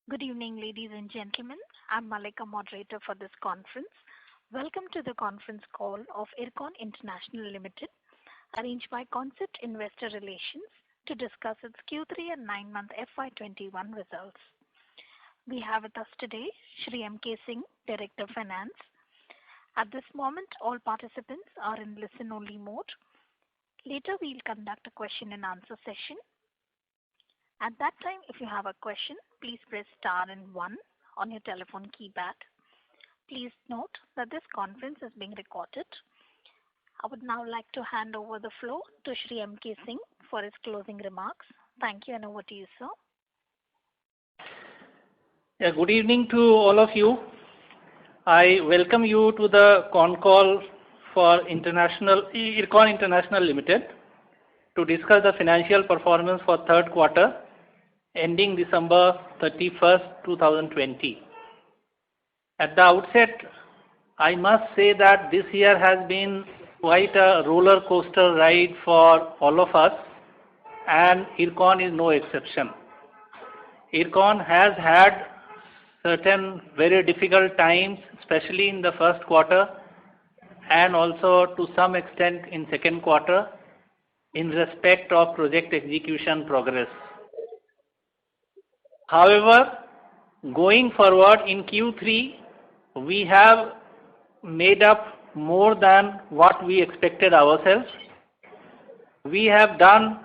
Good evening, ladies and gentlemen. I'm Malika, moderator for this conference. Welcome to the conference call of Ircon International Limited, arranged by Concept Investor Relations to discuss its Q3 and 9-month FY21 results. We have with us today Shri M.K. Singh, Director Finance. At this moment, all participants are in listen-only mode. Later, we'll conduct a question and answer session. At that time, if you have a question, please press star and 1 on your telephone keypad. Please note that this conference is being recorded. I would now like to hand over the floor to Shri M.K. Singh for his closing remarks. Thank you, and over to you, sir. Good evening to all of you. I welcome you to the con call for Ircon International Limited to discuss the financial performance for third quarter ending December 31st, 2020. At the outset, I must say that this year has been quite a roller coaster ride for all of us, and Ircon is no exception. Ircon has had certain very difficult times, especially in the first quarter and also to some extent in second quarter in respect of project execution progress. However, going forward in Q3, we have made up more than what we expected ourselves. We have done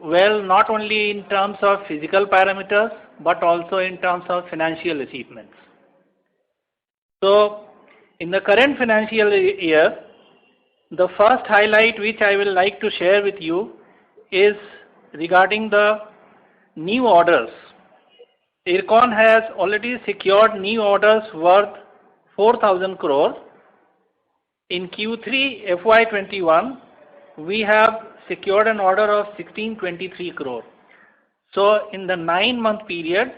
well not only in terms of physical parameters but also in terms of financial achievements. So, in the current financial year, the first highlight which I will like to share with you is regarding the new orders. Ircon has already secured new orders worth 4,000 crore. In Q3 FY21, we have secured an order of 1623 crore. So, in the 9-month period,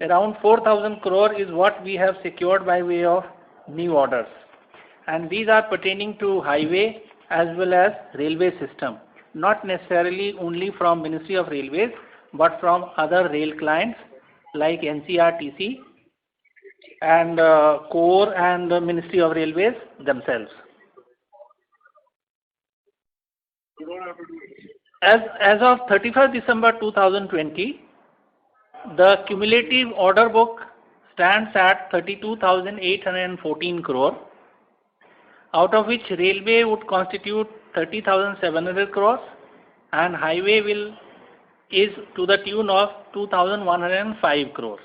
around 4,000 crore is what we have secured by way of new orders. And these are pertaining to highway as well as railway system, not necessarily only from Ministry of Railways, but from other rail clients like NCRTC and CORE and the Ministry of Railways themselves. As of 31st December 2020, the cumulative order book stands at 32,814 crore, out of which railway would constitute 30,700 crores and highway is to the tune of 2,105 crores.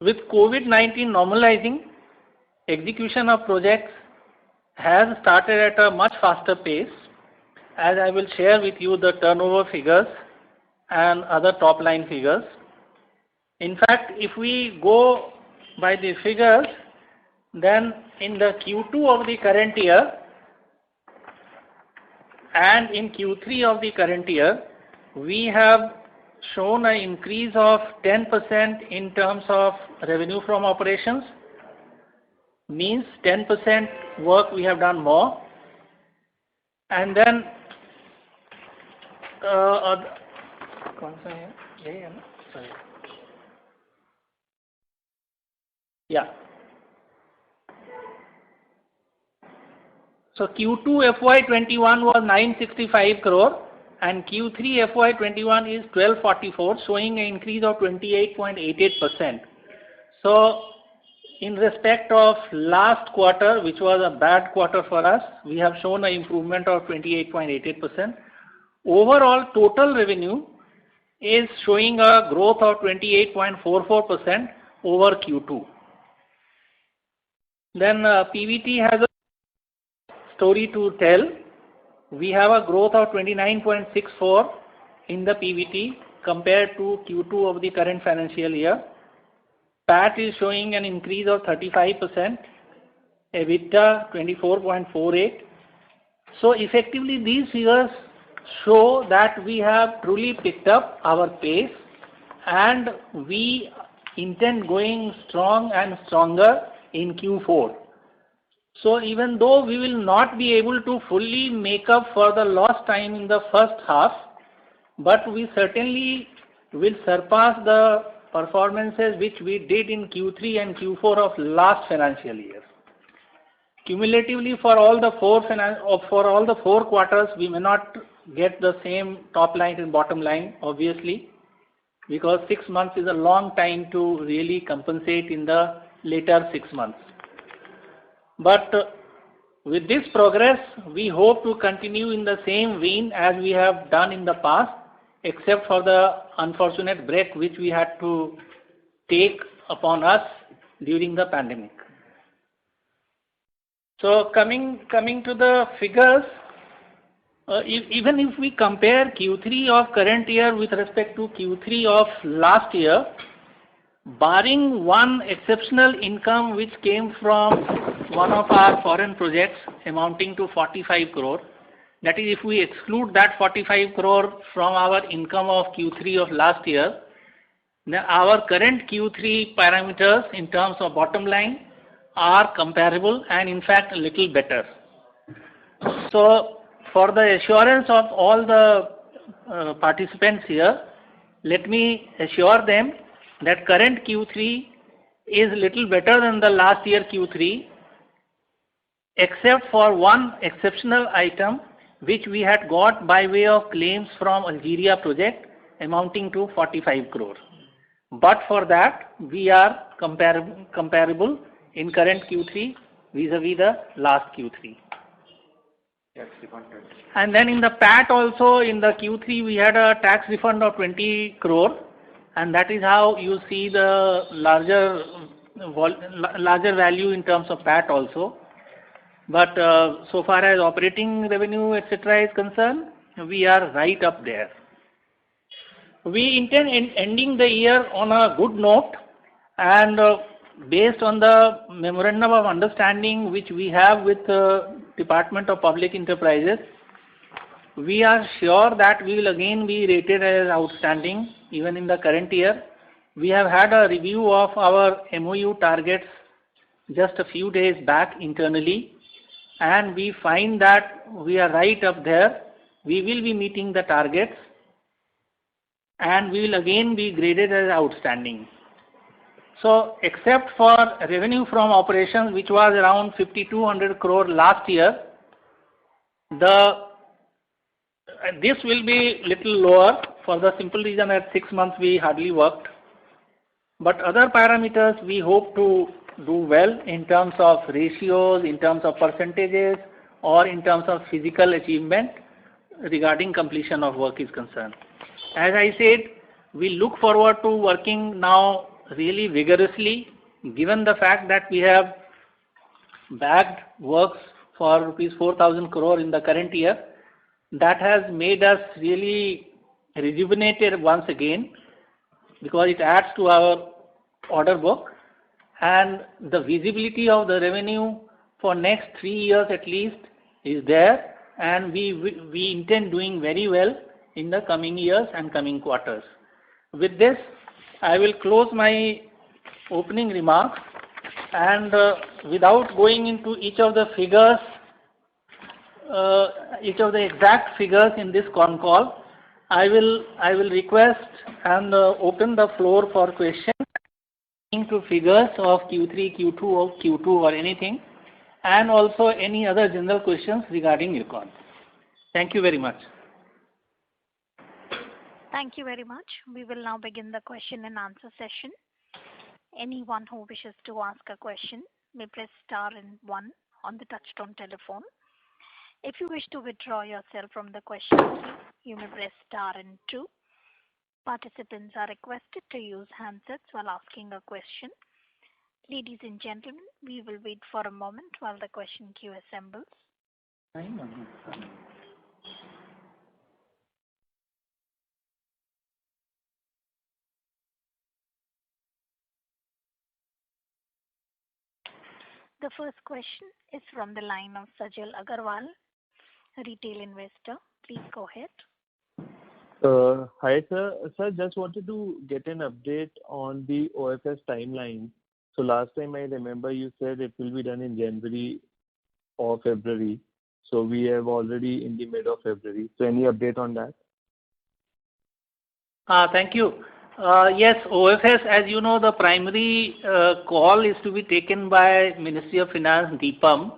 With COVID-19 normalizing, execution of projects has started at a much faster pace, as I will share with you the turnover figures and other top line figures. In fact, if we go by the figures, then in the Q2 of the current year and in Q3 of the current year, we have shown an increase of 10% in terms of revenue from operations, means 10% work we have done more, and then So Q2 FY21 was 965 crore and Q3 FY21 is 1244, showing an increase of 28.88%. So in respect of last quarter, which was a bad quarter for us, we have shown an improvement of 28.88%. Overall total revenue is showing a growth of 28.44% over Q2. Then PBT has a story to tell. We have a growth of 29.64 in the PBT compared to Q2 of the current financial year. PAT is showing an increase of 35%, EBITDA 24.48. So effectively these figures show that we have truly picked up our pace and we intend going strong and stronger in Q4. So even though we will not be able to fully make up for the lost time in the first half, but we certainly will surpass the performances which we did in Q3 and Q4 of last financial year. Cumulatively for all the four quarters, we may not get the same top line and bottom line, obviously, because 6 months is a long time to really compensate in the later 6 months. But with this progress, we hope to continue in the same vein as we have done in the past, except for the unfortunate break which we had to take upon us during the pandemic. So coming to the figures, even if we compare Q3 of current year with respect to Q3 of last year, barring one exceptional income which came from one of our foreign projects amounting to 45 crore, that is, if we exclude that 45 crore from our income of Q3 of last year, then our current Q3 parameters in terms of bottom line are comparable and in fact a little better. So for the assurance of all the participants here, let me assure them that current Q3 is little better than the last year Q3, except for one exceptional item which we had got by way of claims from Algeria project amounting to 45 crore. But for that, we are comparable in current Q3 vis-a-vis the last Q3. And then in the PAT also, in the Q3 we had a tax refund of 20 crore, and that is how you see the larger value in terms of PAT also. But so far as operating revenue etc. is concerned, we are right up there. We intend ending the year on a good note, and based on the memorandum of understanding which we have with the Department of Public Enterprises, we are sure that we will again be rated as outstanding even in the current year. We have had a review of our MOU targets just a few days back internally, and we find that we are right up there. We will be meeting the targets and we will again be graded as outstanding. So except for revenue from operations, which was around 5,200 crore last year, this will be little lower for the simple reason that 6 months we hardly worked. But other parameters we hope to do well in terms of ratios, in terms of percentages, or in terms of physical achievement regarding completion of work is concerned. As I said, we look forward to working now really vigorously, given the fact that we have bagged works for rupees 4,000 crore in the current year. That has made us really rejuvenated once again, because it adds to our order book, and the visibility of the revenue for next 3 years at least is there, and we intend doing very well in the coming years and coming quarters. With this, I will close my opening remarks, and without going into each of the figures, each of the exact figures in this con call, I will request and open the floor for questions to figures of Q3, Q2 or Q2 or anything, and also any other general questions regarding IRCON. Thank you very much. Thank you very much. We will now begin the question and answer session. Anyone who wishes to ask a question may press star and 1 on the touchtone telephone. If you wish to withdraw yourself from the question queue, you may press star and 2. Participants are requested to use handsets while asking a question. Ladies and gentlemen, we will wait for a moment while the question queue assembles. The first question is from the line of Sajal Agarwal, a retail investor. Please go ahead. Hi sir. Sir, just wanted to get an update on the OFS timeline. So last time I remember you said it will be done in January or February. So we have already in the mid of February. So any update on that? Thank you. Yes, OFS, as you know, the primary call is to be taken by Ministry of Finance, DIPAM.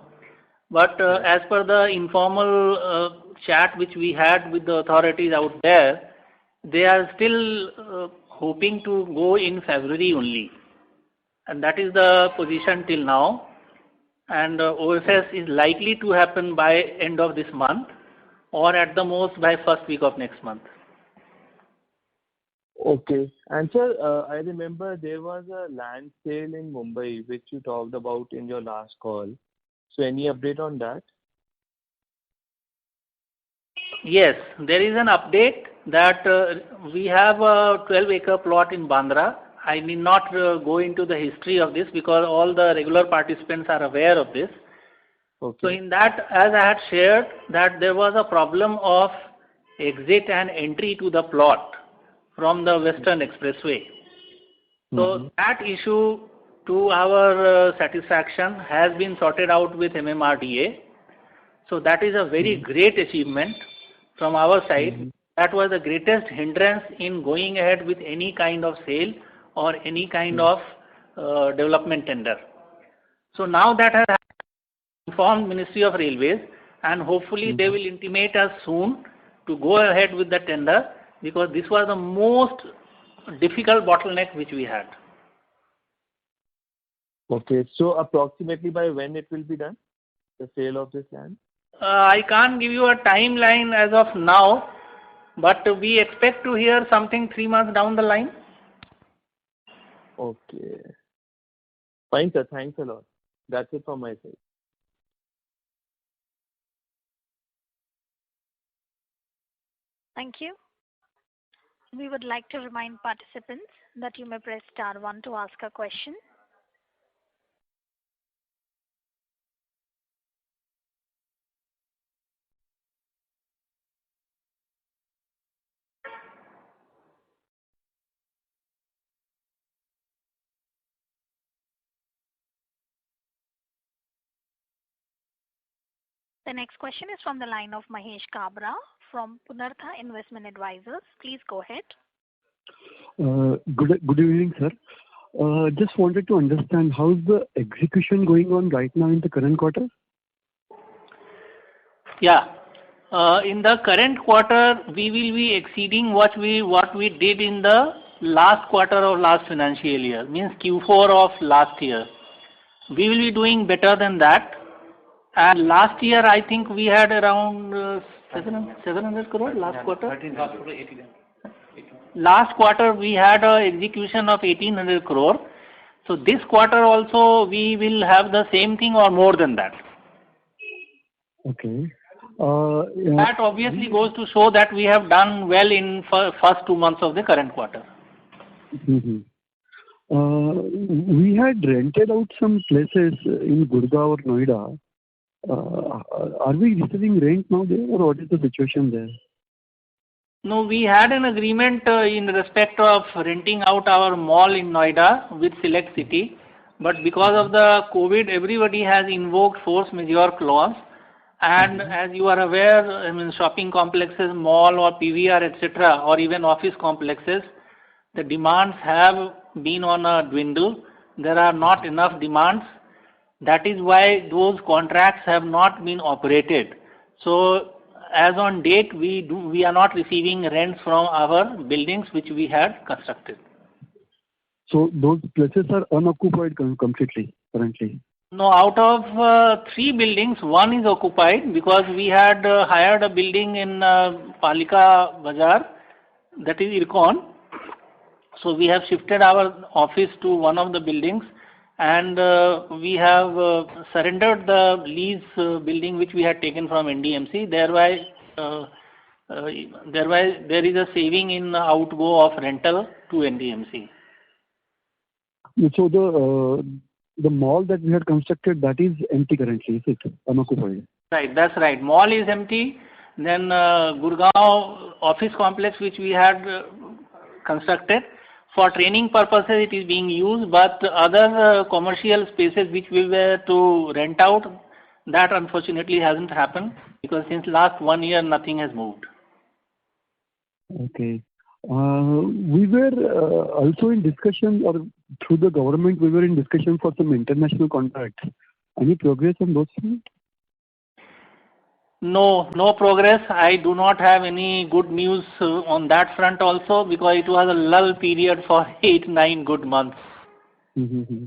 But as per the informal chat which we had with the authorities out there, they are still hoping to go in February only. And that is the position till now. And OFS is likely to happen by end of this month or at the most by first week of next month. Okay. And sir, I remember there was a land sale in Mumbai which you talked about in your last call. So any update on that? Yes, there is an update that we have a 12-acre plot in Bandra. I need not go into the history of this because all the regular participants are aware of this. Okay. So in that, as I had shared, that there was a problem of exit and entry to the plot from the Western Expressway. So that issue, to our satisfaction, has been sorted out with MMRDA. So that is a very great achievement from our side. That was the greatest hindrance in going ahead with any kind of sale or any kind of development tender. So now that has informed Ministry of Railways, and hopefully they will intimate us soon to go ahead with the tender, because this was the most difficult bottleneck which we had. Okay. So approximately by when it will be done, the sale of this land? I can't give you a timeline as of now, but we expect to hear something 3 months down the line. Okay. Fine, sir. Thanks a lot. That's it from my side. Thank you. We would like to remind participants that you may press star 1 to ask a question. The next question is from the line of Mahesh Kabra from Punartha Investment Advisors. Please go ahead. Good evening, sir. Just wanted to understand how is the execution going on right now in the current quarter? Yeah. In the current quarter, we will be exceeding what we did in the last quarter of last financial year, means Q4 of last year. We will be doing better than that. And last year, I think we had around 700 crore last quarter. Last quarter, we had an execution of 1800 crore. So this quarter also, we will have the same thing or more than that. Okay. That obviously goes to show that we have done well in first 2 months of the current quarter. We had rented out some places in Gurgaon or Noida. Are we receiving rent now there, or what is the situation there? No, we had an agreement in respect of renting out our mall in Noida with Select City, but because of the COVID, everybody has invoked force majeure clause. And as you are aware, I mean, shopping complexes, mall or PVR, etc., or even office complexes, the demands have been on a dwindle. There are not enough demands. That is why those contracts have not been operated. So, as on date, we are not receiving rents from our buildings which we had constructed. So those places are unoccupied completely currently? No, out of 3 buildings, 1 is occupied because we had hired a building in Palika Bazaar, that is IRCON. So we have shifted our office to one of the buildings, and we have surrendered the lease building which we had taken from NDMC. Thereby there is a saving in outgo of rental to NDMC. So the mall that we had constructed, that is empty currently, is it? Unoccupied. Right, that's right. Mall is empty. Then Gurgaon office complex which we had constructed, for training purposes it is being used, but other commercial spaces which we were to rent out, that unfortunately hasn't happened because since last 1 year nothing has moved. Okay. We were also in discussion, or through the government, we were in discussion for some international contracts. Any progress on those things? No, no progress. I do not have any good news on that front also, because it was a lull period for 8-9 good months. Mm-hmm.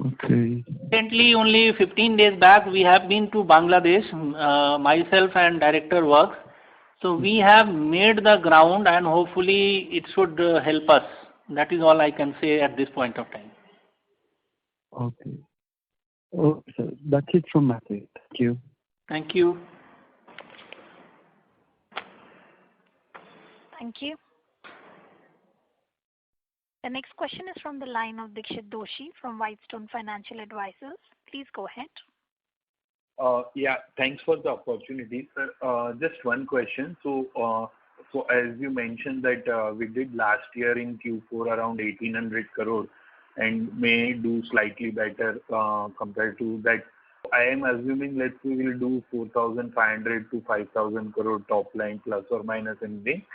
Okay. Recently, only 15 days back, we have been to Bangladesh, myself and director works. So we have made the ground, and hopefully it should help us. That is all I can say at this point of time. Okay. Okay, sir. That's it from my side. Thank you. Thank you. Thank you. The next question is from the line of Dikshit Doshi from Whitestone Financial Advisors. Please go ahead. Yeah, thanks for the opportunity, sir. Just one question. So as you mentioned that we did last year in Q4 around 1800 crore and may do slightly better compared to that. I am assuming, let's say, we'll do 4,500 to 5,000 crore top line plus or minus anything.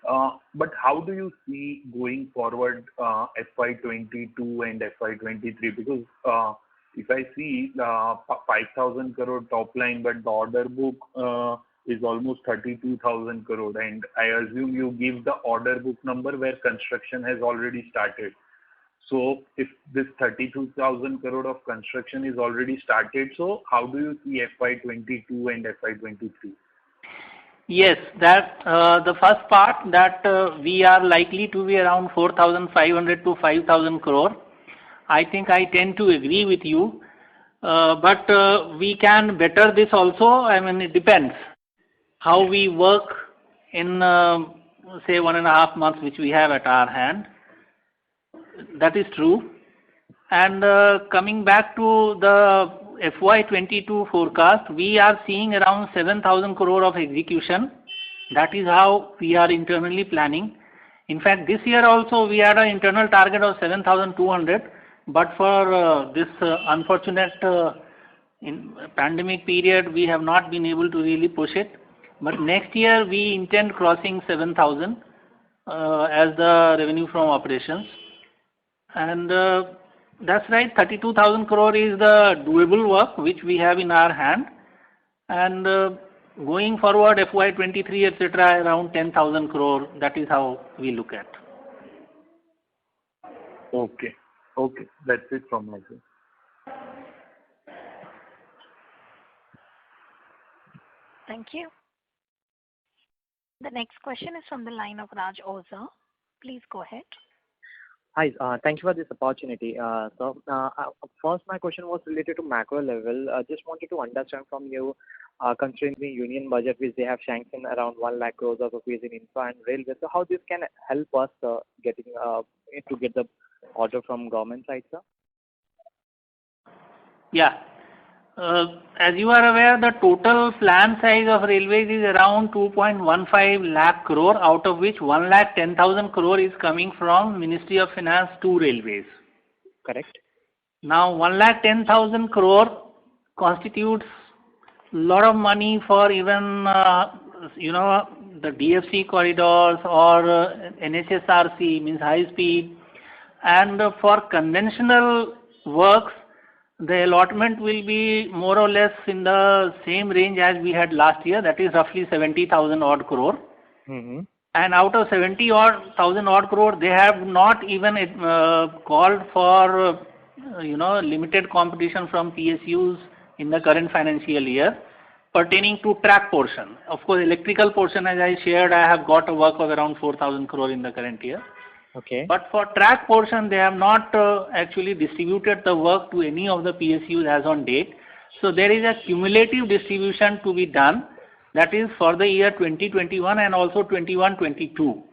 But how do you see going forward FY22 and FY23? Because if I see 5,000 crore top line, but the order book is almost 32,000 crore, and I assume you give the order book number where construction has already started. So if this 32,000 crore of construction is already started, so how do you see FY22 and FY23? Yes, that the first part, that we are likely to be around 4,500 to 5,000 crore. I think I tend to agree with you, but we can better this also. I mean, it depends how we work in say 1.5 months which we have at our hand. That is true. And coming back to the FY22 forecast, we are seeing around 7,000 crore of execution. That is how we are internally planning. In fact, this year also we had an internal target of 7,200, but for this unfortunate pandemic period, we have not been able to really push it. But next year we intend crossing 7,000 as the revenue from operations. And that's right, 32,000 crore is the doable work which we have in our hand. And going forward, FY23, etc., around 10,000 crore, that is how we look at. Okay. Okay. That's it from my side. Thank you. The next question is from the line of Raj Oza. Please go ahead. Hi, thank you for this opportunity. First, my question was related to macro level. I just wanted to understand from you, considering the union budget which they have sanctioned around 1 lakh crores of rupees in infra and railway, so how this can help us get the order from government side, sir? Yeah. As you are aware, the total plan size of railways is around 2.15 lakh crore, out of which 1,10,000 crore is coming from Ministry of Finance to railways. Correct. Now, 1,10,000 crore constitutes a lot of money for even the DFC corridors or NHSRC, means high speed, and for conventional works, the allotment will be more or less in the same range as we had last year, that is roughly 70,000 odd crore. Mm-hmm. And out of 70,000 odd crore, they have not even called for limited competition from PSUs in the current financial year pertaining to track portion. Of course, electrical portion, as I shared, I have got a work of around 4,000 crore in the current year. Okay. But for track portion, they have not actually distributed the work to any of the PSUs as on date. So there is a cumulative distribution to be done, that is for the year 2021 and also 21-22.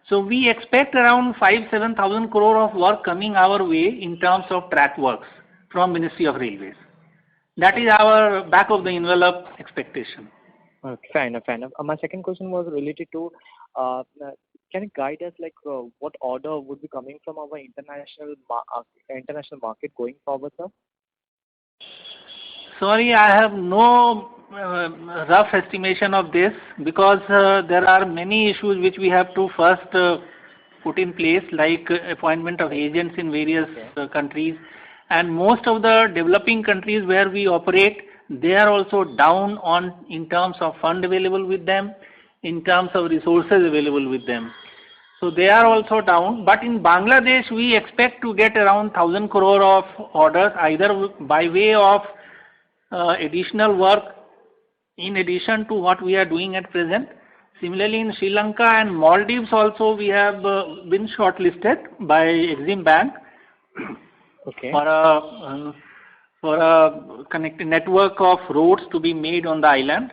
So we expect around 5,000-7,000 crore of work coming our way in terms of track works from Ministry of Railways. That is our back of the envelope expectation. Okay, fair enough. My second question was related to, can you guide us what order would be coming from our international market going forward, sir? Sorry, I have no rough estimation of this because there are many issues which we have to first put in place, like appointment of agents in various countries, and most of the developing countries where we operate, they are also down on in terms of fund available with them, in terms of resources available with them. So they are also down. But in Bangladesh, we expect to get around 1,000 crore of orders, either by way of additional work in addition to what we are doing at present. Similarly, in Sri Lanka and Maldives also, we have been shortlisted by Exim Bank for a connected network of roads to be made on the island.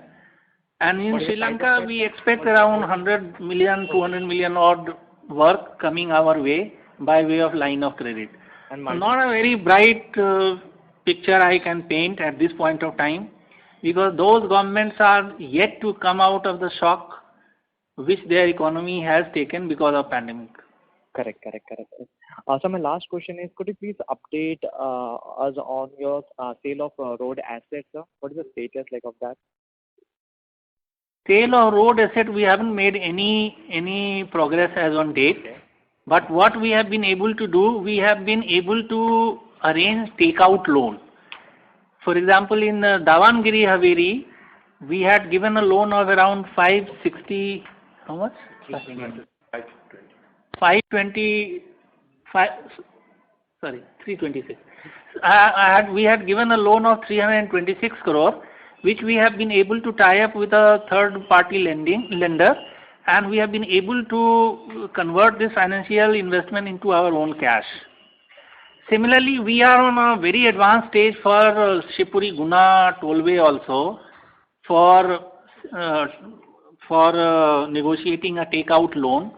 And in Sri Lanka, we expect around 100 million, 200 million odd work coming our way by way of line of credit. Not a very bright picture I can paint at this point of time, because those governments are yet to come out of the shock which their economy has taken because of pandemic. Correct. So my last question is, could you please update us on your sale of road assets, sir? What is the status like of that? Sale of road asset, we haven't made any progress as on date. Okay. But what we have been able to do, we have been able to arrange takeout loan. For example, in Davangiri Haveri, we had given a loan of around 560, how much? 326. We had given a loan of 326 crore, which we have been able to tie up with a third-party lender, and we have been able to convert this financial investment into our own cash. Similarly, we are on a very advanced stage for Shivpuri-Guna tollway also for negotiating a takeout loan.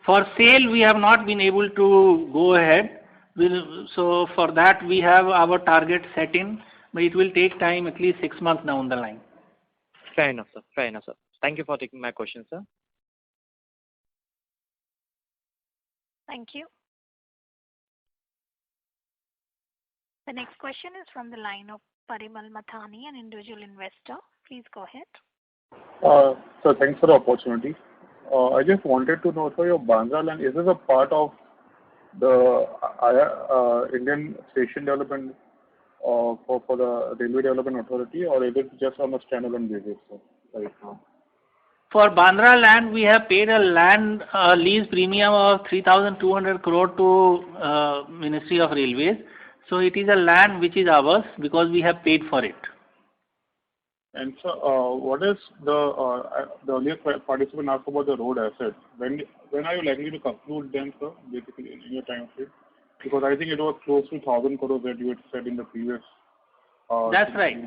For sale, we have not been able to go ahead. So for that, we have our target set in, but it will take time, at least 6 months down the line. Fair enough, sir. Thank you for taking my question, sir. Thank you. The next question is from the line of Parimal Mathani, an individual investor. Please go ahead. So thanks for the opportunity. I just wanted to know, so your Bandra land, is this a part of the Indian Station Development for the Railway Development Authority, or is it just on a standalone basis right now? For Bandra land, we have paid a land lease premium of 3,200 crore to Ministry of Railways. So it is a land which is ours because we have paid for it. And so, what is the earlier participant asked about the road assets? When are you likely to conclude them, sir? Basically, in your time frame, because I think it was close to 1,000 crores that you had said in the previous. That's right.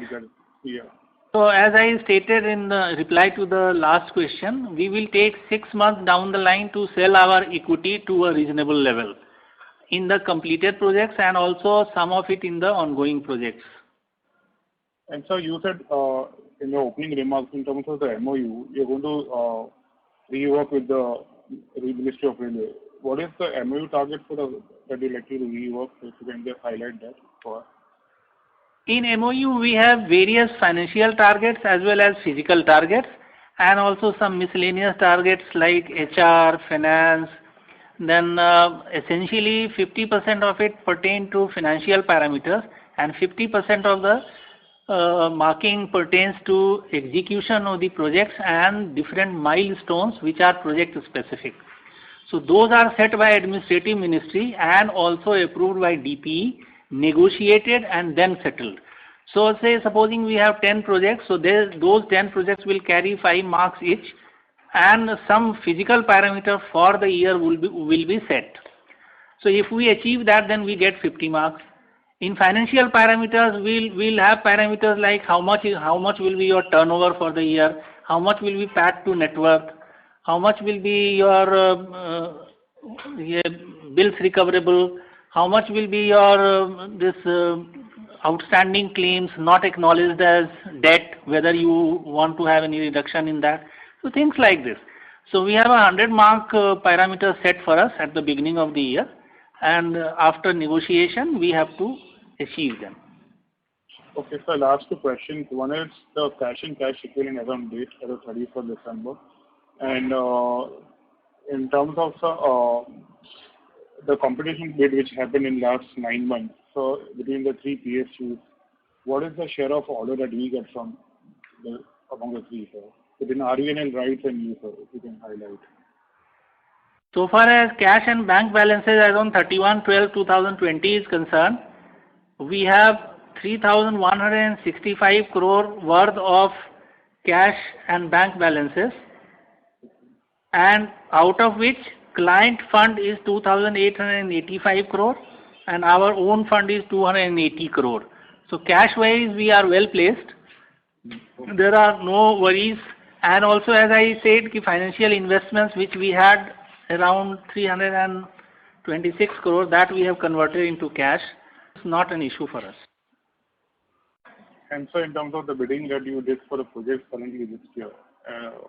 Yeah. So as I stated in the reply to the last question, we will take 6 months down the line to sell our equity to a reasonable level in the completed projects and also some of it in the ongoing projects. And so you said in your opening remarks in terms of the MOU, you're going to rework with the Ministry of Railway. What is the MOU target for that you're likely to rework? If you can just highlight that for us. In MOU, we have various financial targets as well as physical targets, and also some miscellaneous targets like HR, finance. Then essentially 50% of it pertain to financial parameters, and 50% of the marking pertains to execution of the projects and different milestones which are project specific. So those are set by Administrative Ministry and also approved by DPE, negotiated and then settled. So say supposing we have 10 projects, so those 10 projects will carry 5 marks each, and some physical parameter for the year will be set. So if we achieve that, then we get 50 marks. In financial parameters, we'll have parameters like how much will be your turnover for the year, how much will be PAT to net worth, how much will be your bills recoverable, how much will be your outstanding claims not acknowledged as debt, whether you want to have any reduction in that. So things like this. So we have a 100-mark parameter set for us at the beginning of the year, and after negotiation we have to achieve them. Okay, so I'll ask two questions. One is the cash and cash equivalent as on date as of 31st December. And in terms of the competition bid which happened in last 9 months, so between the three PSUs, what is the share of order that we get from among the three, sir? Within RVNL, RITES and you, sir, if you can highlight. So far as cash and bank balances as on 31/12/2020 is concerned, we have 3,165 crore worth of cash and bank balances, and out of which client fund is 2,885 crore and our own fund is 280 crore. So cash wise we are well placed. There are no worries, and also as I said, the financial investments which we had around 326 crore that we have converted into cash. It's not an issue for us. And so in terms of the bidding that you did for the projects currently this year,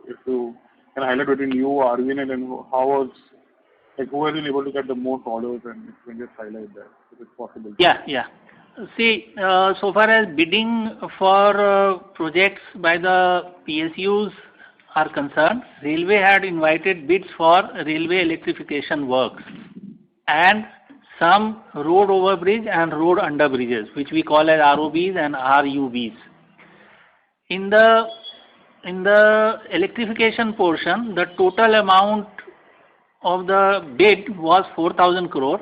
if you can highlight between you, RVNL, and how was, like, who has been able to get the most orders, and if you can just highlight that, if it's possible. Yeah. See, so far as bidding for projects by the PSUs are concerned, Railway had invited bids for railway electrification works and some road overbridge and road underbridges, which we call as ROBs and RUBs. In the electrification portion, the total amount of the bid was 4,000 crore,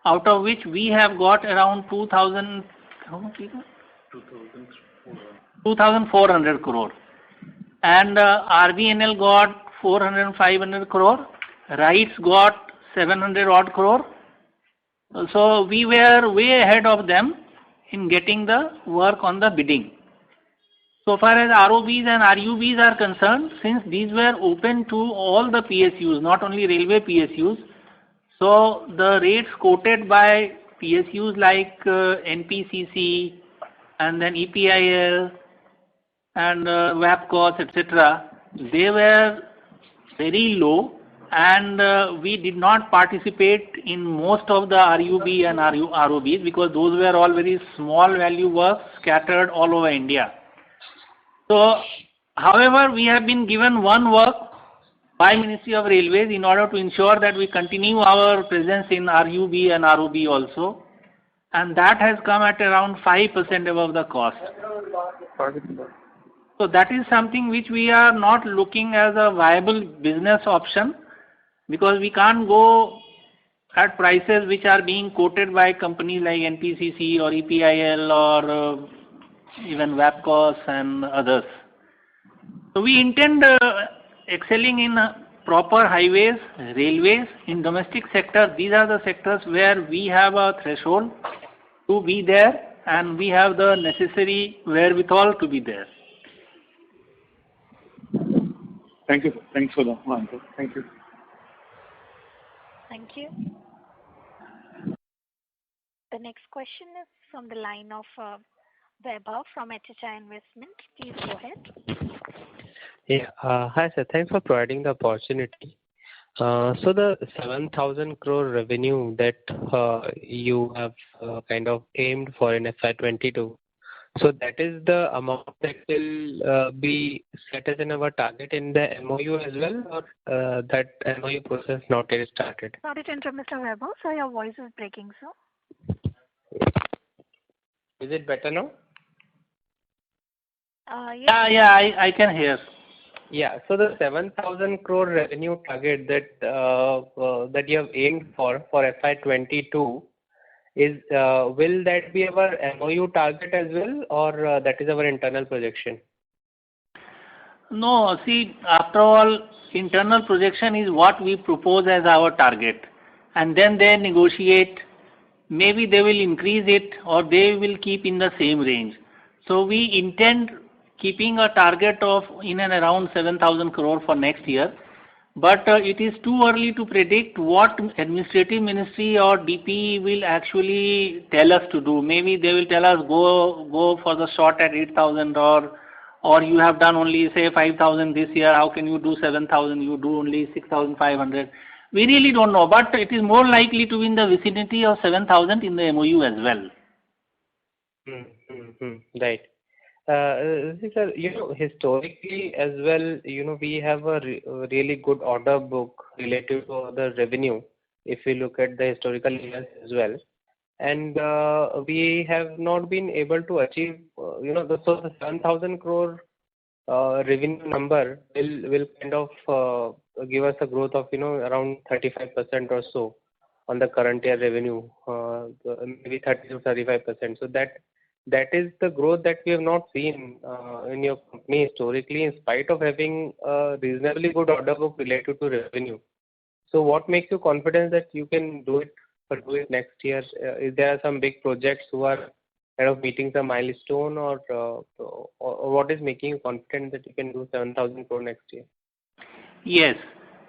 out of which we have got around 2,400 crore. And RVNL got 400 and 500 crore, RITES got 700 odd crore. So we were way ahead of them in getting the work on the bidding. So far as ROBs and RUBs are concerned, since these were open to all the PSUs, not only railway PSUs, so the rates quoted by PSUs like NPCC and then EPIL and WAPCOS, etc., they were very low, and we did not participate in most of the RUB and ROBs because those were all very small value works scattered all over India. So, however, we have been given one work by Ministry of Railways in order to ensure that we continue our presence in RUB and ROB also, and that has come at around 5% above the cost. So that is something which we are not looking as a viable business option, because we can't go at prices which are being quoted by companies like NPCC or EPIL or even WAPCOS and others. So we intend excelling in proper highways, railways, in domestic sector. These are the sectors where we have a threshold to be there and we have the necessary wherewithal to be there. Thank you, sir. Thanks for the answer. Thank you. Thank you. The next question is from the line of Vaibhav from HHI Investment. Please go ahead. Yeah. Hi, sir. Thanks for providing the opportunity. So the 7,000 crore revenue that you have kind of aimed for in FY22, so that is the amount that will be set as in our target in the MOU as well, or that MOU process not yet started? Sorry to interrupt, Mr. Vaibhav. Sir, your voice is breaking, sir. Is it better now? Yeah, I can hear. Yeah. So the 7,000 crore revenue target that you have aimed for FY22 is will that be our MOU target as well, or that is our internal projection? No, see, after all, internal projection is what we propose as our target, and then they negotiate. Maybe they will increase it or they will keep in the same range. So we intend keeping a target of in and around 7,000 crore for next year. But it is too early to predict what administrative ministry or DP will actually tell us to do. Maybe they will tell us go for the shot at 8,000, or you have done only say 5,000 this year. How can you do 7,000? You do only 6,500. We really don't know, but it is more likely to be in the vicinity of 7,000 in the MOU as well. Right. Sir, historically as well, we have a really good order book relative to the revenue if we look at the historical years as well. And we have not been able to achieve, so the 7,000 crore revenue number will kind of give us a growth of, around 35% or so on the current year revenue, maybe 30 to 35%. So that is the growth that we have not seen in your company historically, in spite of having a reasonably good order book related to revenue. So what makes you confident that you can do it next year? Is there some big projects who are kind of meeting the milestone, or what is making you confident that you can do 7,000 crore next year? Yes,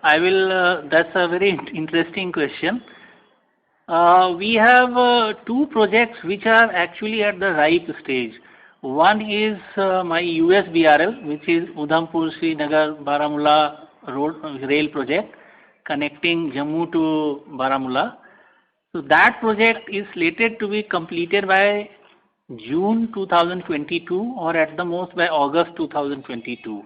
I will. That's a very interesting question. We have two projects which are actually at the ripe stage. One is my USBRL, which is Udhampur Srinagar Baramulla road rail project connecting Jammu to Baramulla. So that project is slated to be completed by June 2022, or at the most by August 2022.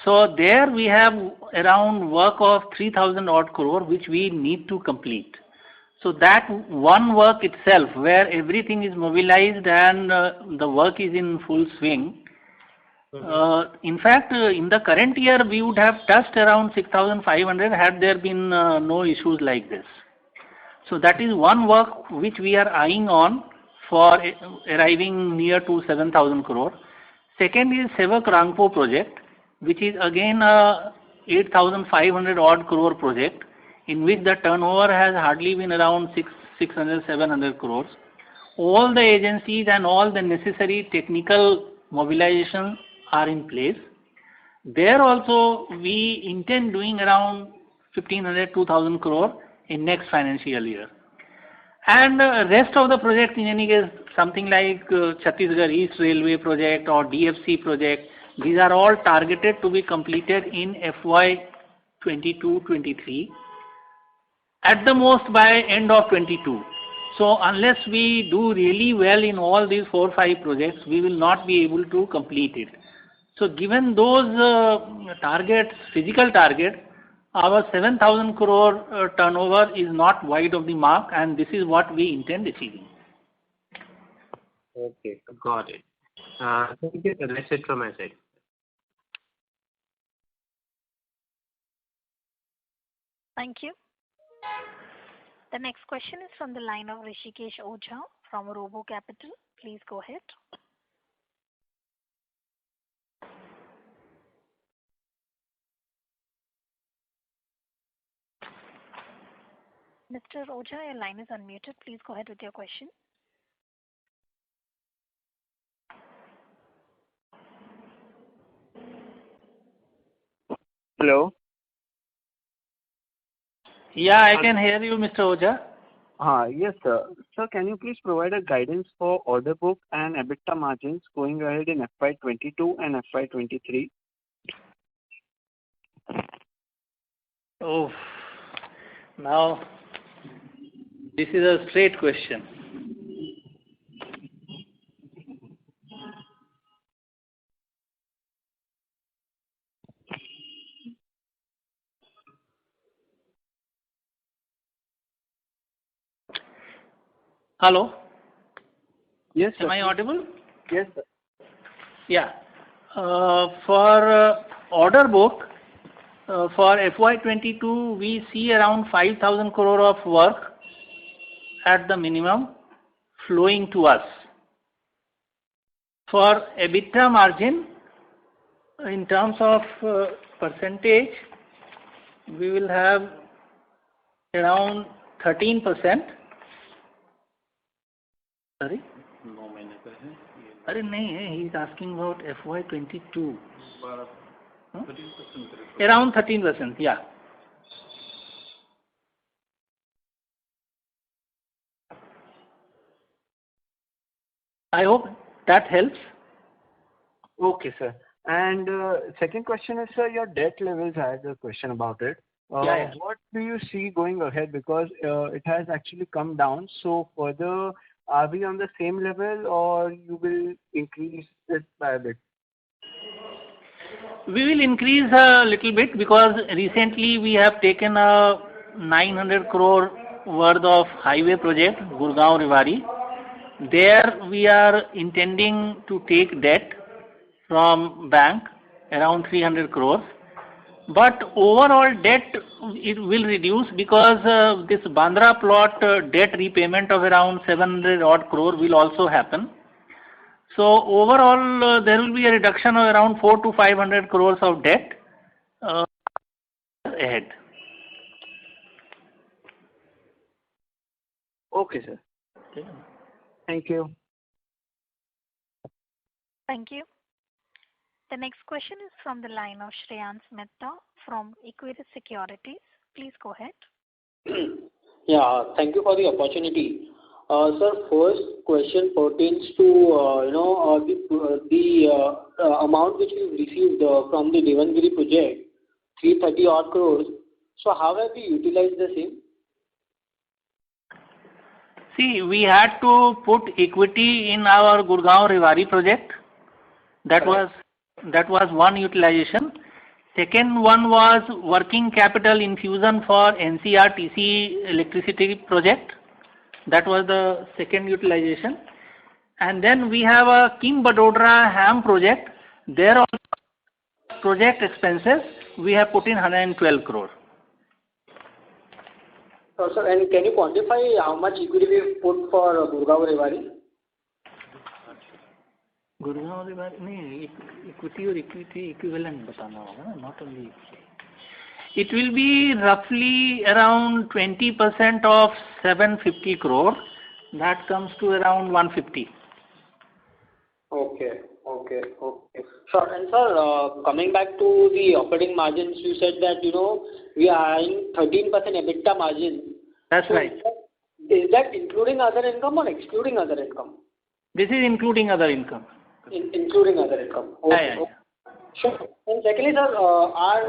So there we have around work of 3,000 odd crore which we need to complete. So that one work itself, where everything is mobilized and the work is in full swing. In fact, in the current year we would have touched around 6,500 had there been no issues like this. So that is one work which we are eyeing on for arriving near to 7,000 crore. Second is Sevak Rangpo project, which is again a 8,500 odd crore project, in which the turnover has hardly been around 600-700 crores. All the agencies and all the necessary technical mobilization are in place. There also we intend doing around 1,500-2,000 crore in next financial year. And rest of the project, in any case, something like Chhattisgarh East Railway project or DFC project, these are all targeted to be completed in FY 22-23. At the most by end of 22. So unless we do really well in all these 4-5 projects, we will not be able to complete it. So given those targets, physical targets, our 7,000 crore turnover is not wide of the mark, and this is what we intend achieving. Okay, got it. Thank you. That's it from my side. Thank you. The next question is from the line of Rishikesh Oza from Robo Capital. Please go ahead. Mr. Oza, your line is unmuted. Please go ahead with your question. Hello. Yeah, I can hear you, Mr. Oza. Yes, sir. Sir, can you please provide a guidance for order book and EBITDA margins going ahead in FY 22 and FY 23? Oh, now this is a straight question. Hello? Yes, sir. Am I audible? Yes, sir. Yeah. For order book, for FY 22, we see around 5,000 crore of work at the minimum flowing to us. For EBITDA margin, in terms of percentage, we will have around 13%. Sorry? No, he is asking about FY 22. Around 13%, yeah. I hope that helps. Okay, sir. And second question is, sir, your debt levels. I had a question about it. What do you see going ahead? Because it has actually come down. So further, are we on the same level or you will increase it by a bit? We will increase a little bit because recently we have taken a 900 crore worth of highway project, Gurgaon Rewari. There we are intending to take debt from bank around 300 crores. But overall debt it will reduce because this Bandra plot debt repayment of around 700 odd crore will also happen. So overall there will be a reduction of around 400 to 500 crores of debt ahead. Okay, sir. Thank you. Thank you. The next question is from the line of Shreyans Mehta from Equirus Securities. Please go ahead. Yeah, thank you for the opportunity. Sir, first question pertains to the amount which we received from the Devangiri project, 330 odd crores. So how have we utilized the same? See, we had to put equity in our Gurgaon Rewari project. That was one utilization. Second one was working capital infusion for NCRTC electricity project. That was the second utilization. And then we have a King Badodra HAM project. There also project expenses we have put in 112 crore. So, sir, and can you quantify how much equity we have put for Gurgaon Rewari? Gurgaon Rewari नहीं equity और equity equivalent बताना होगा ना, not only equity. It will be roughly around 20% of 750 crore. That comes to around 150. Okay. Sure. And sir, coming back to the operating margins, you said that we are eyeing 13% EBITDA margin. That's so right. Is that including other income or excluding other income? This is including other income. Including other income. Okay. Yeah. Sure. And secondly, sir,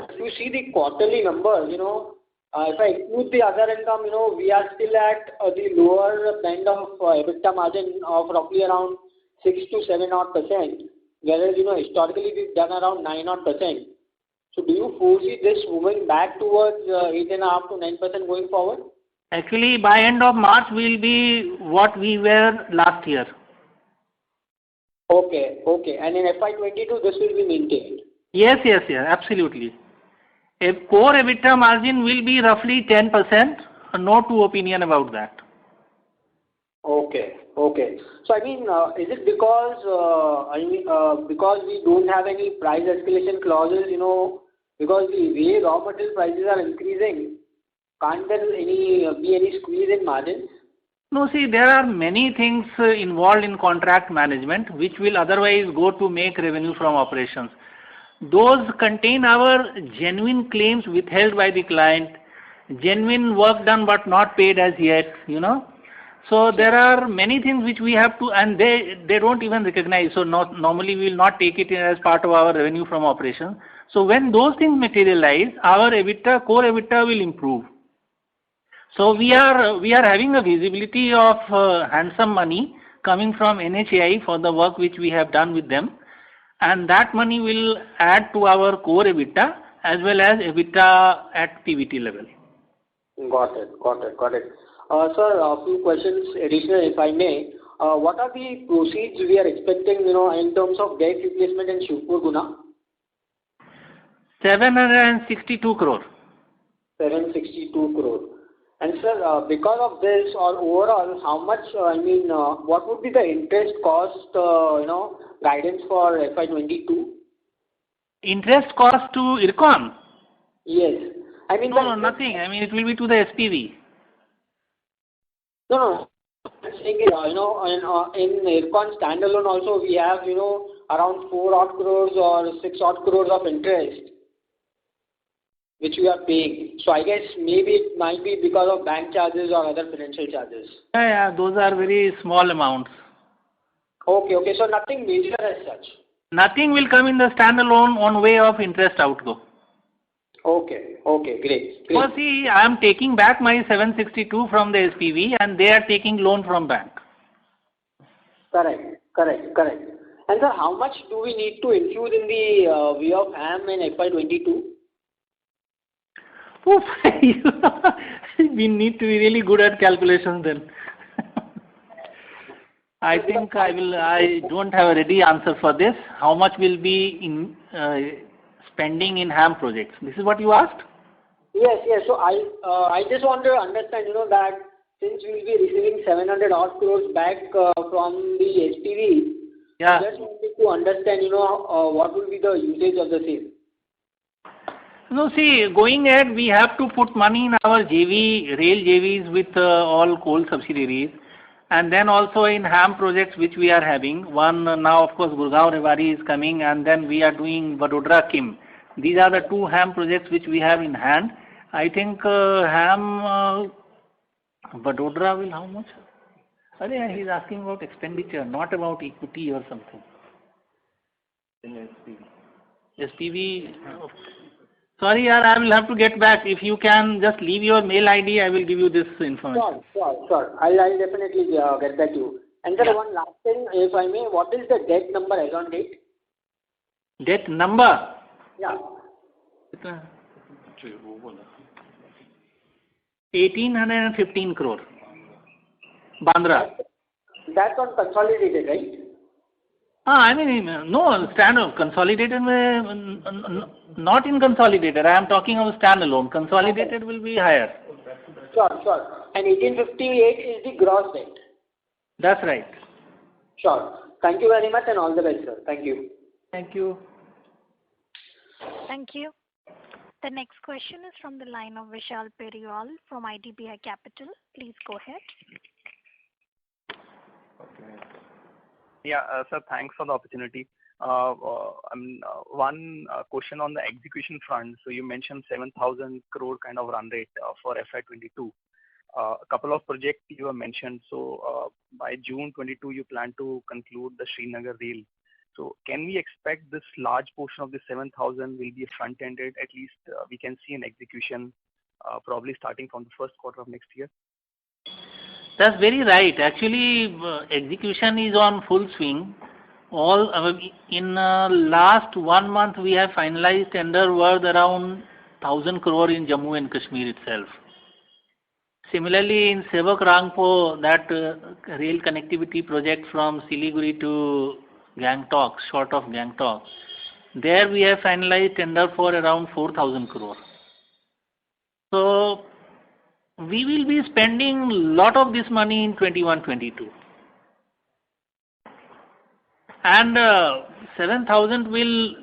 if you see the quarterly numbers, if I include the other income, we are still at the lower band of EBITDA margin of roughly around 6 to 7 odd %, whereas historically we've done around 9 odd %. So do you foresee this moving back towards 8.5 to 9% going forward? Actually, by end of March we will be what we were last year. Okay. And in FY22 this will be maintained? Yes, absolutely. A core EBITDA margin will be roughly 10%. No two opinion about that. Okay. So I mean, is it because because we don't have any price escalation clauses, because the way raw material prices are increasing, can't there be any squeeze in margins? No, see, there are many things involved in contract management which will otherwise go to make revenue from operations. Those contain our genuine claims withheld by the client, genuine work done but not paid as yet, So there are many things which we have to, and they don't even recognize. So normally we will not take it as part of our revenue from operations. So when those things materialize, our EBITDA, core EBITDA will improve. So we are having a visibility of handsome money coming from NHAI for the work which we have done with them, and that money will add to our core EBITDA as well as EBITDA at PBT level. Got it. Sir, a few questions additional if I may. What are the proceeds we are expecting, in terms of debt replacement in Shivpur Guna? 762 crore. 762 crore. And sir, because of this or overall, how much, what would be the interest cost, guidance for FY22? Interest cost to IRCON? Yes. No, nothing. It will be to the SPV. No. I'm saying, in IRCON standalone also we have, around 4 odd crores or 6 odd crores of interest, which we are paying. So I guess maybe it might be because of bank charges or other financial charges. Yeah, those are very small amounts. Okay. So nothing major as such. Nothing will come in the standalone on way of interest outgo. Okay, great. Well, see, I am taking back my 762 from the SPV and they are taking loan from bank. Correct. And sir, how much do we need to infuse in the way of HAM in FY22? Oof, we need to be really good at calculations then. I think I don't have a ready answer for this. How much will be in spending in HAM projects? This is what you asked? Yes. So I just want to understand, that since we will be receiving 700 odd crores back from the SPV, Yeah. just wanted to understand, what will be the usage of the same. No, see, going ahead, we have to put money in our rail JVs with all coal subsidiaries, and then also in HAM projects which we are having. One now, of course, Gurgaon Rewari is coming, and then we are doing Vadodara Kim. These are the two HAM projects which we have in hand. I think HAM Vadodara will how much? He's asking about expenditure, not about equity or something. In SPV. Sorry, yaar, I will have to get back. If you can just leave your mail ID, I will give you this information. Sure. I'll definitely get back to you. And sir, one last thing, if I may, what is the debt number as on date? Debt number? Yeah. 1,815 crore. Bandra. That's on consolidated, right? No, standalone. Consolidated, not in consolidated. I am talking of standalone. Consolidated will be higher. Sure. And 1858 is the gross debt. That's right. Sure. Thank you very much and all the best, sir. Thank you. Thank you. Thank you. The next question is from the line of Vishal Periwal from IDBI Capital. Please go ahead. Okay. Yeah, sir, thanks for the opportunity. One question on the execution front. So you mentioned 7,000 crore kind of run rate for FY22. A couple of projects you have mentioned. So by June 22, you plan to conclude the Srinagar rail. So can we expect this large portion of the 7,000 will be front-ended? At least we can see an execution probably starting from the first quarter of next year. That's very right. Actually, execution is on full swing. In last 1 month, we have finalized tender worth around 1,000 crore in Jammu and Kashmir itself. Similarly, in Sevak Rangpo, that rail connectivity project from Siliguri to Gangtok, short of Gangtok, there we have finalized tender for around 4,000 crore. So we will be spending a lot of this money in 21-22. And 7,000 will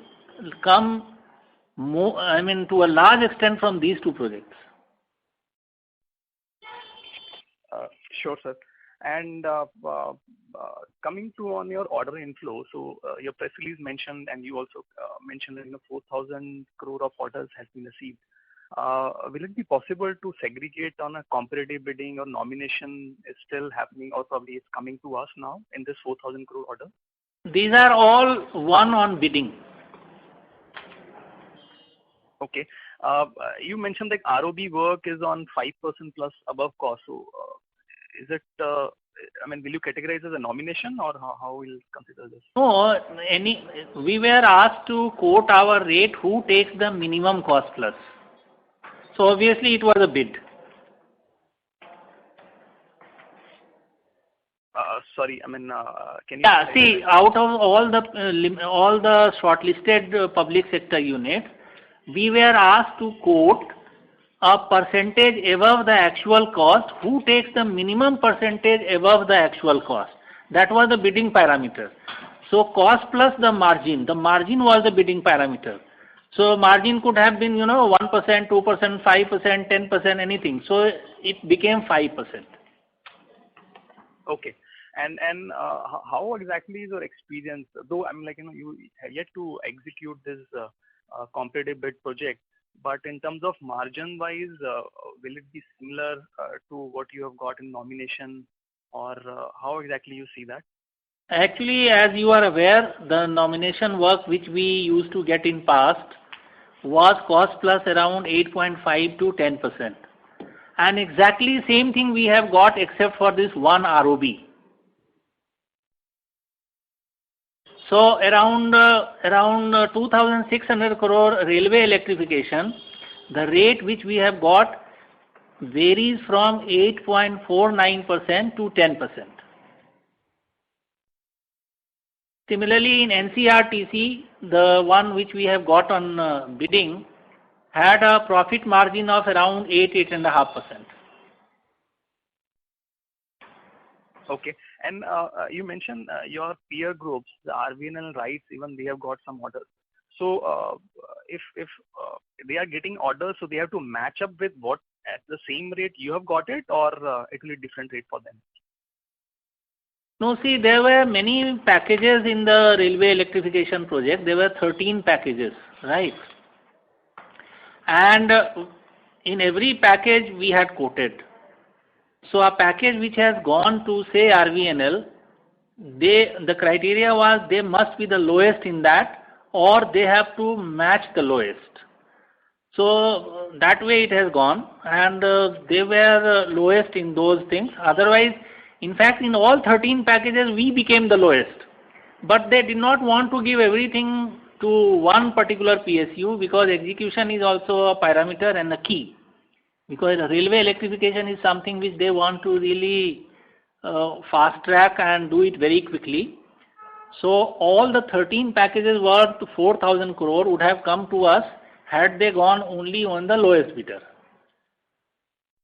come to a large extent from these two projects. Sure, sir. And coming to on your order inflow, so your press release mentioned, and you also mentioned that 4,000 crore of orders has been received. Will it be possible to segregate on a competitive bidding or nomination is still happening or probably it's coming to us now in this 4,000 crore order? These are all won on bidding. Okay. You mentioned that ROB work is on 5% plus above cost. So is it, will you categorize as a nomination or how will you consider this? No, we were asked to quote our rate who takes the minimum cost plus. So obviously it was a bid. Sorry, can you? Yeah, see, out of all the shortlisted public sector units, we were asked to quote a percentage above the actual cost. Who takes the minimum percentage above the actual cost? That was the bidding parameter. So cost plus the margin. The margin was the bidding parameter. So margin could have been 1%, 2%, 5%, 10%, anything. So it became 5%. Okay. And how exactly is your experience? Though you have yet to execute this competitive bid project, but in terms of margin wise, will it be similar to what you have got in nomination, or how exactly you see that? Actually, as you are aware, the nomination work which we used to get in past was cost plus around 8.5 to 10%. And exactly same thing we have got except for this one ROB. So around 2,600 crore railway electrification, the rate which we have got varies from 8.49% to 10%. Similarly, in NCRTC, the one which we have got on bidding had a profit margin of around 8.5%. Okay. And you mentioned your peer groups, the RVNL RITES, even they have got some orders. So if they are getting orders, so they have to match up with what at the same rate you have got it, or it will be different rate for them? No, see, there were many packages in the railway electrification project. There were 13 packages, right? And in every package we had quoted. So a package which has gone to say RVNL, the criteria was they must be the lowest in that, or they have to match the lowest. So that way it has gone, and they were lowest in those things. Otherwise, in fact, in all 13 packages we became the lowest. But they did not want to give everything to one particular PSU, because execution is also a parameter and a key. Because railway electrification is something which they want to really fast track and do it very quickly. So all the 13 packages worth 4,000 crore would have come to us had they gone only on the lowest bidder.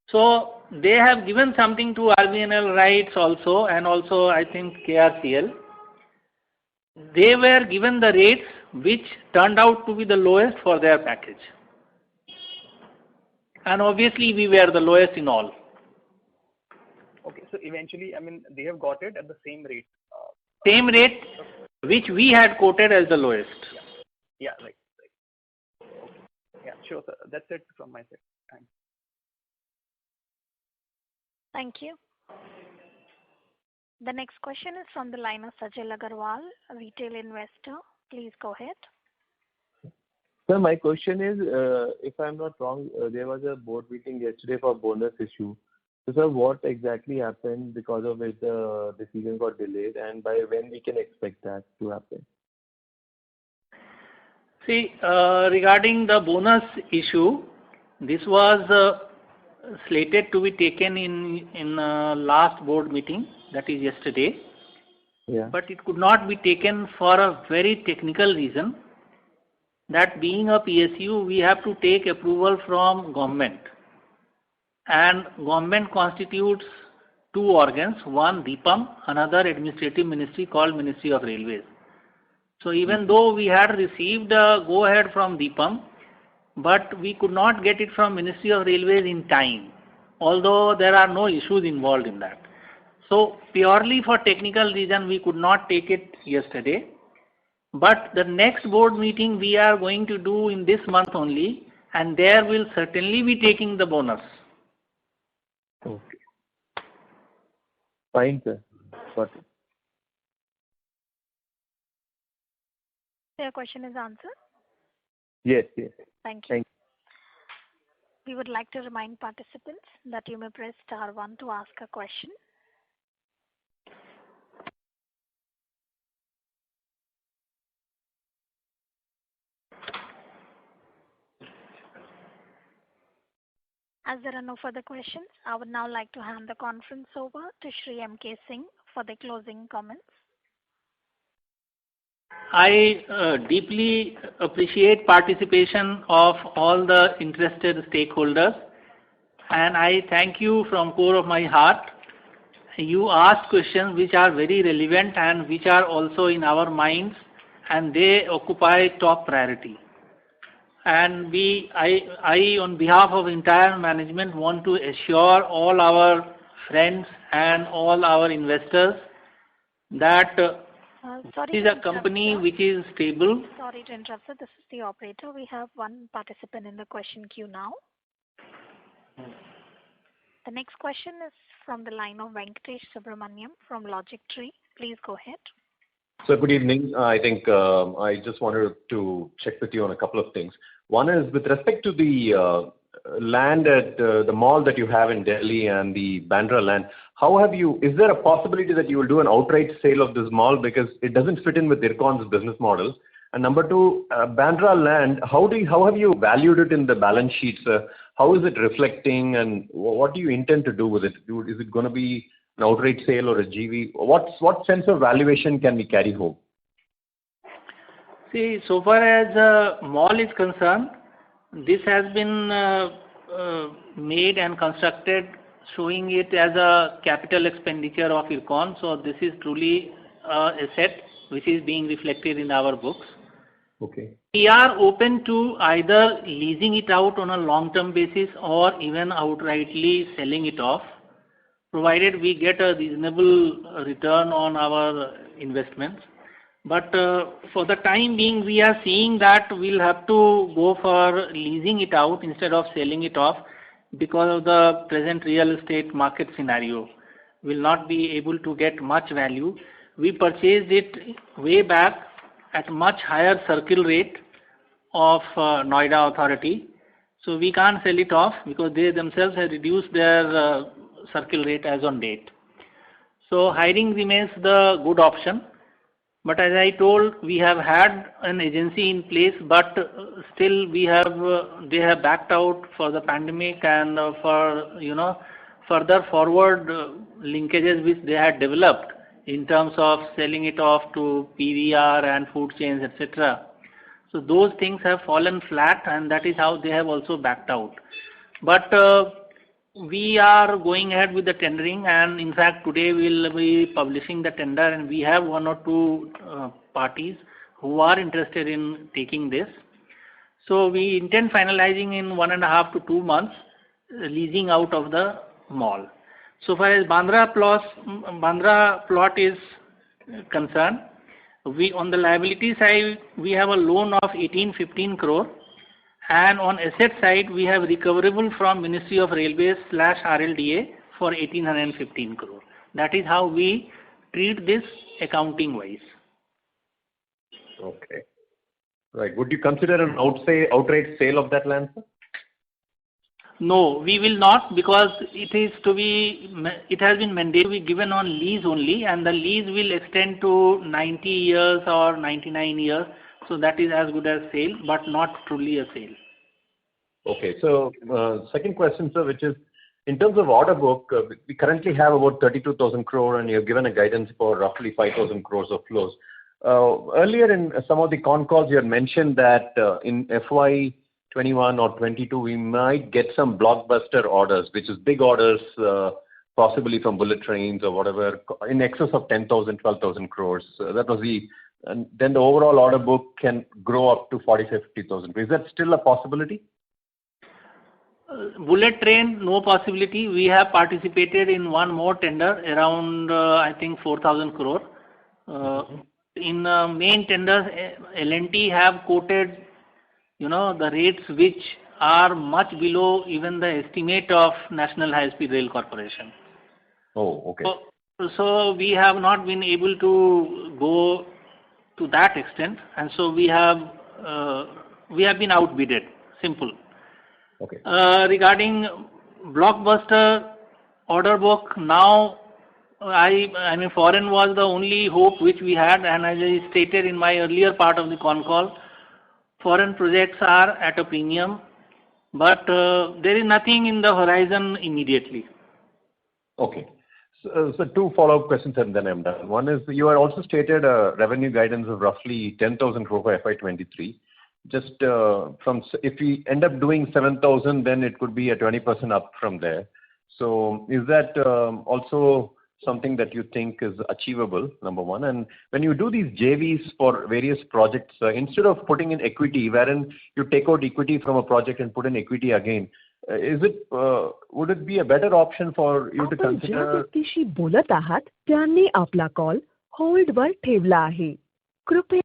So they have given something to RVNL RITES also, and also I think KRCL. They were given the rates which turned out to be the lowest for their package. And obviously we were the lowest in all. Okay, so eventually, I mean, they have got it at the same rate. Same rate which we had quoted as the lowest. Yeah, right. Okay. Yeah, sure, sir. That's it from my side. Thanks. Thank you. The next question is from the line of Sajal Agarwal, a retail investor. Please go ahead. Sir, my question is, if I'm not wrong, there was a board meeting yesterday for bonus issue. So, sir, what exactly happened because of which the decision got delayed, and by when we can expect that to happen? See, regarding the bonus issue, this was slated to be taken in last board meeting, that is yesterday. Yeah. But it could not be taken for a very technical reason, that being a PSU, we have to take approval from government. And government constitutes two organs, one DIPAM, another administrative ministry called Ministry of Railways. So even though we had received a go-ahead from DIPAM, but we could not get it from Ministry of Railways in time, although there are no issues involved in that. So purely for technical reason, we could not take it yesterday. But the next board meeting we are going to do in this month only, and there will certainly be taking the bonus. Okay. Fine, sir. Got it. Your question is answered? Yes, yes. Thank you. We would like to remind participants that you may press *1 to ask a question. As there are no further questions, I would now like to hand the conference over to Shri M.K. Singh for the closing comments. I deeply appreciate participation of all the interested stakeholders, and I thank you from core of my heart. You asked questions which are very relevant and which are also in our minds, and they occupy top priority. And I on behalf of entire management want to assure all our friends and all our investors that this is a company which is stable. Sorry to interrupt, sir. This is the operator. We have one participant in the question queue now. The next question is from the line of Venkatesh Subramaniam from Logic Tree. Please go ahead. Sir, good evening. I think I just wanted to check with you on a couple of things. One is with respect to the land at the mall that you have in Delhi and the Bandra land, is there a possibility that you will do an outright sale of this mall because it doesn't fit in with IRCON's business model? And number two, Bandra land, how have you valued it in the balance sheets? How is it reflecting, and what do you intend to do with it? Is it going to be an outright sale or a GV? What sense of valuation can we carry home? See, so far as mall is concerned, this has been made and constructed showing it as a capital expenditure of IRCON. So this is truly an asset which is being reflected in our books. Okay. We are open to either leasing it out on a long-term basis or even outrightly selling it off, provided we get a reasonable return on our investments. But for the time being, we are seeing that we'll have to go for leasing it out instead of selling it off because of the present real estate market scenario. We'll not be able to get much value. We purchased it way back at much higher circle rate of Noida Authority. So we can't sell it off because they themselves have reduced their circle rate as on date. So hiring remains the good option. But as I told, we have had an agency in place, but still they have backed out for the pandemic and for further forward linkages which they had developed in terms of selling it off to PVR and food chains, etc. So those things have fallen flat, and that is how they have also backed out. But we are going ahead with the tendering, and in fact today we will be publishing the tender, and we have one or two parties who are interested in taking this. So we intend finalizing in 1.5 to 2 months leasing out of the mall. So far as Bandra plot is concerned, on the liability side we have a loan of 1815 crore. And on asset side, we have recoverable from Ministry of Railways / RLDA for 1815 crore. That is how we treat this accounting wise. Okay. Right. Would you consider an outright sale of that land, sir? No, we will not, because it has been mandated to be given on lease only, and the lease will extend to 90 years or 99 years. So that is as good as sale, but not truly a sale. Okay. So second question, sir, which is in terms of order book, we currently have about 32,000 crore, and you have given a guidance for roughly 5,000 crores of flows. Earlier in some of the con calls, you had mentioned that in FY 21 or 22, we might get some blockbuster orders, which is big orders, possibly from bullet trains or whatever, in excess of 10,000, 12,000 crores. That was and then the overall order book can grow up to 40,000-50,000. Is that still a possibility? Bullet train, no possibility. We have participated in one more tender around, I think, 4,000 crore. In main tenders, L&T have quoted, the rates which are much below even the estimate of National High Speed Rail Corporation. Oh, okay. So we have not been able to go to that extent, and so we have been outbidded. Simple. Okay. Regarding blockbuster order book, now I mean foreign was the only hope which we had, and as I stated in my earlier part of the con call, foreign projects are at a premium, but there is nothing in the horizon immediately. Okay. So two follow-up questions and then I'm done. One is, you had also stated a revenue guidance of roughly 10,000 crore for FY23. Just if we end up doing 7,000, then it could be a 20% up from there. So is that also something that you think is achievable, number one? And when you do these JVs for various projects, instead of putting in equity, wherein you take out equity from a project and put in equity again, would it be a better option for you to consider? ज्या व्यक्तीशी बोलत आहात त्यांनी आपला call होल्डवर ठेवला आहे. कृपया.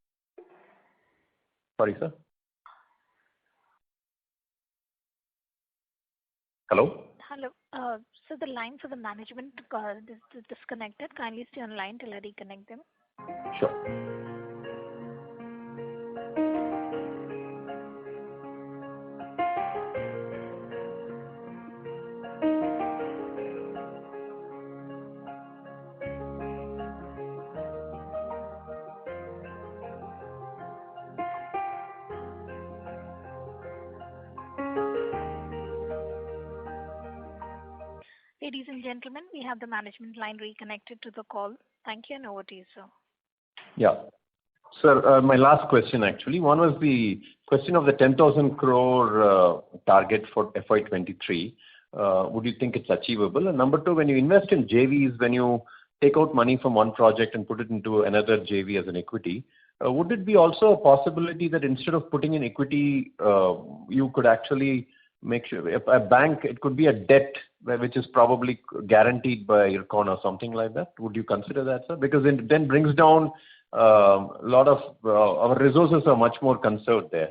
Sorry, sir. Hello. Hello. So the line for the management is disconnected. Kindly stay on line till I reconnect them. Sure. Ladies and gentlemen, we have the management line reconnected to the call. Thank you, and over to you, sir. Yeah. Sir, my last question actually. One was the question of the 10,000 crore target for FY23. Would you think it's achievable? And number two, when you invest in JVs, when you take out money from one project and put it into another JV as an equity, would it be also a possibility that instead of putting in equity, you could actually make sure if a bank, it could be a debt which is probably guaranteed by IRCON or something like that? Would you consider that, sir? Because it then brings down a lot of our resources are much more conserved there.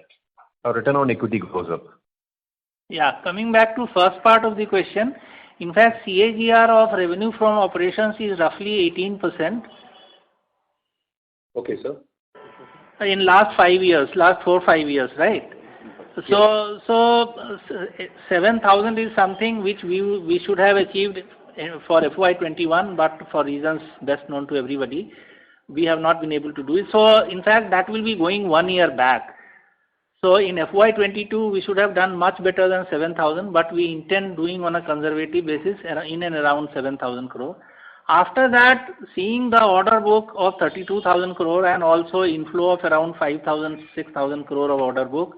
Our return on equity goes up. Yeah, coming back to first part of the question, in fact, CAGR of revenue from operations is roughly 18%. Okay, sir. In last 5 years, last 4-5 years, right? So 7,000 is something which we should have achieved for FY21, but for reasons best known to everybody, we have not been able to do it. So in fact, that will be going 1 year back. So in FY22, we should have done much better than 7,000, but we intend doing on a conservative basis in and around 7,000 crore. After that, seeing the order book of 32,000 crore and also inflow of around 5,000, 6,000 crore of order book,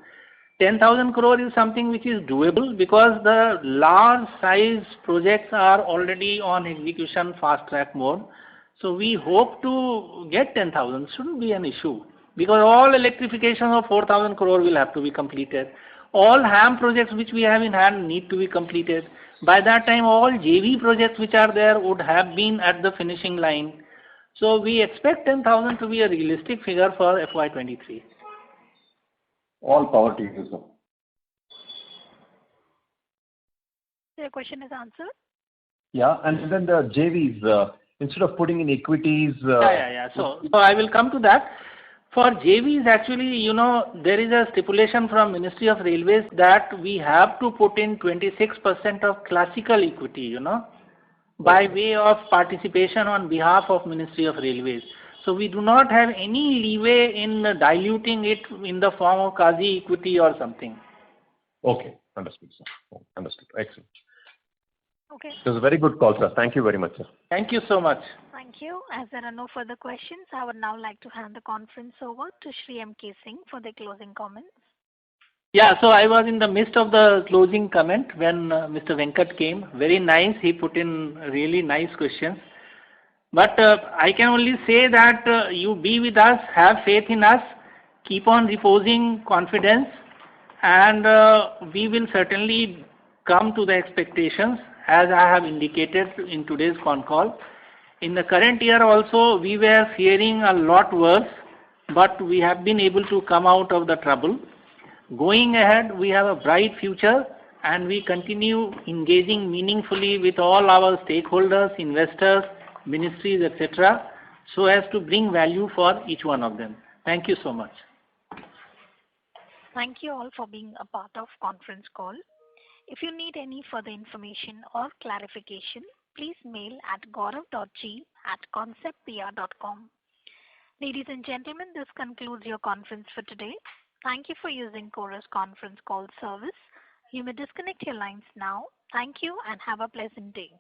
10,000 crore is something which is doable because the large size projects are already on execution fast track mode. So we hope to get 10,000, shouldn't be an issue. Because all electrification of 4,000 crore will have to be completed. All HAM projects which we have in hand need to be completed. By that time, all JV projects which are there would have been at the finishing line. So we expect 10,000 to be a realistic figure for FY23. All power to you, sir. Your question is answered? Yeah, and then the JVs, instead of putting in equities... So I will come to that. For JVs, actually, there is a stipulation from Ministry of Railways that we have to put in 26% of classical equity, by way of participation on behalf of Ministry of Railways. So we do not have any leeway in diluting it in the form of quasi equity or something. Okay, understood, sir. Understood. Excellent. Okay. It was a very good call, sir. Thank you very much, sir. Thank you so much. Thank you. As there are no further questions, I would now like to hand the conference over to Shri M.K. Singh for the closing comments. Yeah, so I was in the midst of the closing comment when Mr. Venkat came. Very nice. He put in really nice questions. But I can only say that you be with us, have faith in us, keep on reposing confidence, and we will certainly come to the expectations as I have indicated in today's con call. In the current year also, we were fearing a lot worse, but we have been able to come out of the trouble. Going ahead, we have a bright future, and we continue engaging meaningfully with all our stakeholders, investors, ministries, etc., so as to bring value for each one of them. Thank you so much. Thank you all for being a part of conference call. If you need any further information or clarification, please mail at gaurav.g@conceptpr.com. Ladies and gentlemen, this concludes your conference for today. Thank you for using Chorus Conference Call Service. You may disconnect your lines now. Thank you and have a pleasant day.